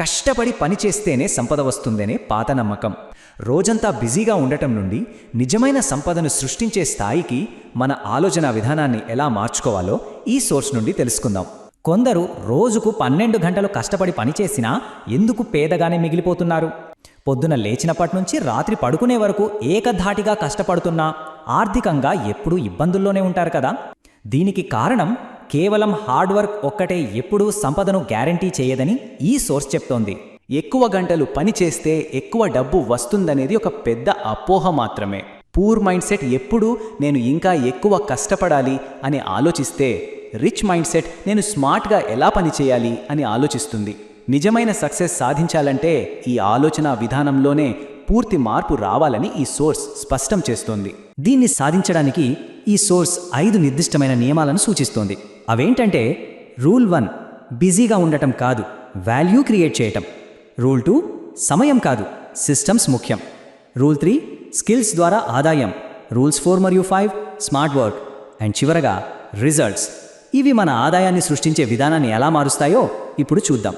కష్టపడి పనిచేస్తేనే సంపద వస్తుందనే పాత నమ్మకం రోజంతా బిజీగా ఉండటం నుండి నిజమైన సంపదను సృష్టించే స్థాయికి మన ఆలోచన విధానాన్ని ఎలా మార్చుకోవాలో ఈ సోర్స్ నుండి తెలుసుకుందాం. కొందరు రోజుకు 12 గంటలు కష్టపడి పనిచేసినా ఎందుకు పేదగానే మిగిలిపోతున్నారు? పొద్దున లేచినప్పటి నుంచి రాత్రి పడుకునే వరకు ఏకధాటిగా కష్టపడుతున్నా ఆర్థికంగా ఎప్పుడూ ఇబ్బందుల్లోనే ఉంటారు కదా. దీనికి కారణం కేవలం హార్డ్ వర్క్ ఒక్కటే ఎప్పుడూ సంపదను గ్యారంటీ చేయదని ఈ సోర్స్ చెప్తోంది. ఎక్కువ గంటలు పని చేస్తే ఎక్కువ డబ్బు వస్తుందనేది ఒక పెద్ద అపోహ మాత్రమే. పూర్ మైండ్ సెట్ ఎప్పుడూ నేను ఇంకా ఎక్కువ కష్టపడాలి అని ఆలోచిస్తే, రిచ్ మైండ్ సెట్ నేను స్మార్ట్గా ఎలా పని చేయాలి అని ఆలోచిస్తుంది. నిజమైన సక్సెస్ సాధించాలంటే ఈ ఆలోచన విధానంలోనే పూర్తి మార్పు రావాలని ఈ సోర్స్ స్పష్టం చేస్తోంది. దీన్ని సాధించడానికి ఈ సోర్స్ 5 నిర్దిష్టమైన నియమాలను సూచిస్తోంది. అవేంటంటే, రూల్ 1 బిజీగా ఉండటం కాదు, వాల్యూ క్రియేట్ చేయటం. రూల్ 2 సమయం కాదు, సిస్టమ్స్ ముఖ్యం. రూల్ 3 స్కిల్స్ ద్వారా ఆదాయం. రూల్స్ 4 మరియు 5 స్మార్ట్ వర్క్. అండ్ చివరగా రిజల్ట్స్. ఇవి మన ఆదాయాన్ని సృష్టించే విధానాన్ని ఎలా మారుస్తాయో ఇప్పుడు చూద్దాం.